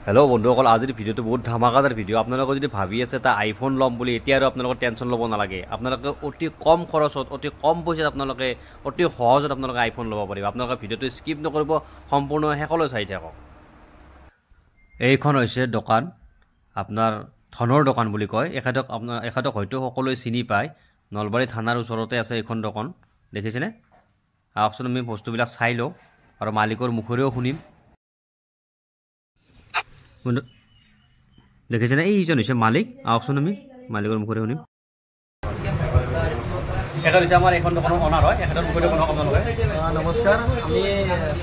Hello' বন্ধুসকল, আজিৰ ভিডিঅ'টো বহুত ধামাকাদাৰ ভিডিঅ'। আপোনালোকে যদি ভাবি আছে এটা আইফোন ল'ম বুলি, এতিয়া আৰু আপোনালোকৰ টেনশ্যন ল'ব নালাগে। আপোনালোকে অতি কম খৰচত, অতি কম পইচাত আপোনালোকে অতি সহজত আপোনালোকে আইফোন ল'ব পাৰিব। আপোনালোকে ভিডিঅ'টো স্কিপ নকৰিব, সম্পূৰ্ণ শেষলৈ চাই থাকক। এইখন হৈছে দোকান, আপোনাৰ ধনৰ দোকান বুলি কয়। এখেতক হয়তো সকলোৱে চিনি পায়। নলবাৰী থানাৰ ওচৰতে আছে এইখন দোকান, দেখিছেনে? আহকচোন আমি বস্তুবিলাক চাই লওঁ আৰু মালিকৰ মুখেৰেও শুনিম। দেখিছেনে, এইজন হৈছে মালিক। আহকচোন আমি মালিকৰ মুখেৰে শুনিম। এখেত হৈছে আমাৰ এইখন দোকানৰ অনাৰ হয়। এখেতৰ মুখেৰে শুনক আপোনালোকে। নমস্কাৰ, আমি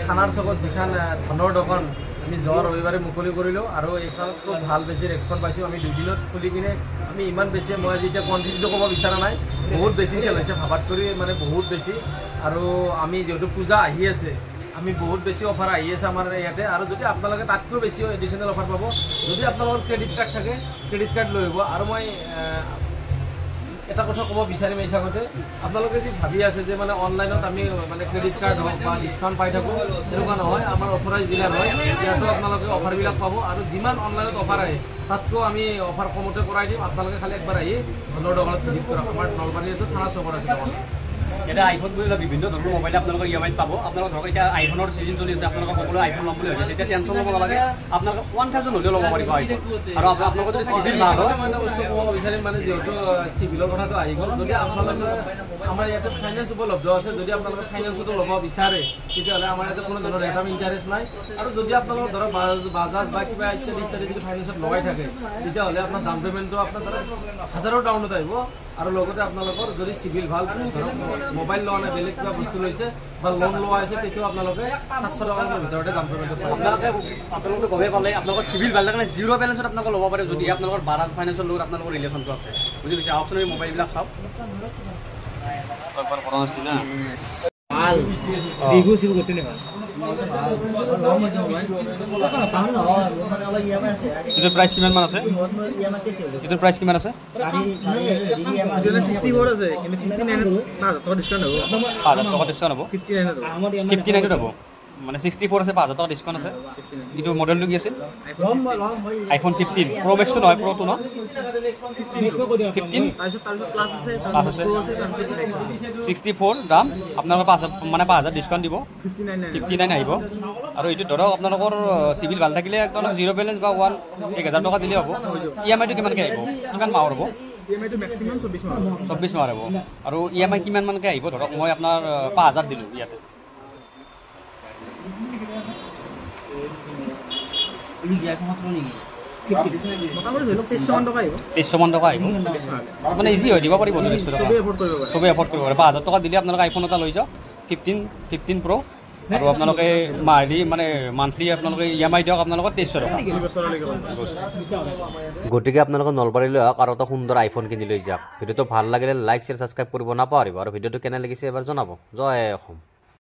থানাৰ চকত যিখন ধনৰ দোকান আমি যোৱা ৰবিবাৰে মুকলি কৰিলোঁ আৰু এইখনত খুব ভাল বেছি ৰেচপন্স পাইছোঁ। আমি 2 দিনত খুলি কিনে আমি ইমান বেছি, মই আজি এতিয়া কোৱান্টিটিটো ক'ব বিচৰা নাই, বহুত বেছি চেল হৈছে, ভাবাত কৰি মানে বহুত বেছি। আৰু আমি যিহেতু পূজা আহি আছে, আমি বহুত বেছি অফাৰ আহি আছে আমাৰ ইয়াতে। আৰু যদি আপোনালোকে তাতকৈও বেছি এডিশ্যনেল অফাৰ পাব, যদি আপোনালোকৰ ক্ৰেডিট কাৰ্ড থাকে, ক্ৰেডিট কাৰ্ড লৈ আহিব। আৰু মই এটা কথা ক'ব বিচাৰিম এই হিচাপতে, আপোনালোকে যি ভাবি আছে যে মানে অনলাইনত আমি মানে ক্ৰেডিট কাৰ্ড হওক বা ডিছকাউণ্ট পাই থাকোঁ, তেনেকুৱা নহয়। আমাৰ অথৰাইজ ডিলাৰ হয়, ইয়াতো আপোনালোকে অফাৰবিলাক পাব। আৰু যিমান অনলাইনত অফাৰ আহে তাতকৈও আমি অফাৰ কমতে কৰাই দিম। আপোনালোকে খালি একবাৰ আহি ধনৰ দোকানত ভিজিট কৰক। আমাৰ নলবাৰীতো থানা চকত আছে দোকান। এতিয়া আইফোন বুলিলে বিভিন্ন ধৰণৰ মোবাইল আপোনালোকৰ EMI-ত পাব। আপোনালোকৰ ধৰক এতিয়া আইফোনৰ চিজন চলি আছে, আপোনালোকৰ সকলোৱে আইফোন ল'ম বুলি ভাবিছে, তেতিয়া টেনশ্যন ল'ব নালাগে। আপোনালোকে 1000 হ'লেও ল'ব পাৰিব আইফোন। আৰু আপোনালোকৰ যদি চিভিল ভাল হয়, মই এটা বস্তু ক'ব বিচাৰিম, মানে যিহেতু চিভিলৰ কথাটো আহি গ'ল, যদি আপোনালোকে আমাৰ ইয়াতে ফাইনেন্স উপলব্ধ আছে, যদি আপোনালোকে ফাইনেন্সতো ল'ব বিচাৰে, তেতিয়াহ'লে আমাৰ ইয়াতে কোনো ধৰণৰ ৰেট অফ ইণ্টাৰেষ্ট নাই। আৰু যদি আপোনালোকৰ ধৰক বাজাজ বা কিবা ইত্যাদি ইত্যাদি যদি ফাইনেন্সত লগাই থাকে, তেতিয়াহ'লে আপোনাৰ ডাউন পে'মেণ্টটো আপোনাৰ ধৰক 1000ৰ ডাউনত আহিব। আৰু লগতে আপোনালোকৰ যদি চিভিল ভাল, ধৰক মোবাইল লোৱা নাই, বেলেগ কিবা বস্তু লৈছে বা লোন লোৱা হৈছে, তেতিয়াও আপোনালোকে 700 টকাৰ ভিতৰতে ডাউন পে'মেণ্টত আপোনালোকে গমেই পালে। আপোনালোকৰ চিভিল ভাল কাৰণে 0 বেলেঞ্চত আপোনালোকে ল'ব পাৰে, যদি আপোনালোকৰ বাজাজ ফাইনেন্সৰ লগত আপোনালোকৰ ৰিলেশ্যনটো আছে। বুজি পাইছে? আহকচোন আমি মোবাইলবিলাক চাওক। এইটোৰ প্ৰাইচ কিমান মান আছে? এইটোৰ প্ৰাইচ কিমান আছে? 64 আছে, কিন্তু 59 5,000 টকা ডিছকাউণ্ট হ'ব। 5,000 টকা ডিছকাউণ্ট হ'ব, 59 হ'ব। মানে 64 আছে, 5,000 টকা ডিছকাউণ্ট আছে। এইটো মডেলটো কি আছিল? আইফোন 15 Pro Max টো নহয়, Pro টো ন? 15 প্লাছ আছে, 64 দাম। আপোনালোকে 5,000 ডিছকাউণ্ট দিব, 59 আহিব। আৰু এইটো ধৰক আপোনালোকৰ চিভিল ভাল থাকিলে একদম 0 বেলেঞ্চ বা 1000 টকা দিলে হ'ব। EMI-টো কিমানকৈ আহিব? কিমান মাহৰ হ'ব? EMI-টো মেক্সিমাম 24 মাহৰ হ'ব। আৰু EMI কিমান মানকৈ আহিব? ধৰক মই আপোনাৰ 5,000 দিলোঁ ইয়াতে। মোটামুটি ধৰি লওক 2300 মান টকা আহিব। 2300 মান টকা আহিব, মানে ইজি হৈ দিব পাৰিব। চবেই এফৰ্ড কৰিব পাৰে। 5,000 টকা দিলে আপোনালোকে আইফোন এটা লৈ যাওক, 15 Pro। আৰু আপোনালোকে মানে মান্থলি আপোনালোকে EMI দিয়ক আপোনালোকৰ 2300 টকা। গতিকে আপোনালোকে নলবাৰীলৈ আহক আৰু এটা সুন্দৰ আইফোন কিনি লৈ যাওক। ভিডিঅ'টো ভাল লাগিলে লাইক, শ্বেয়াৰ, ছাবস্ক্ৰাইব কৰিব নাপাহৰিব। আৰু ভিডিঅ'টো কেনে লাগিছে এবাৰ জনাব। জয় অসম।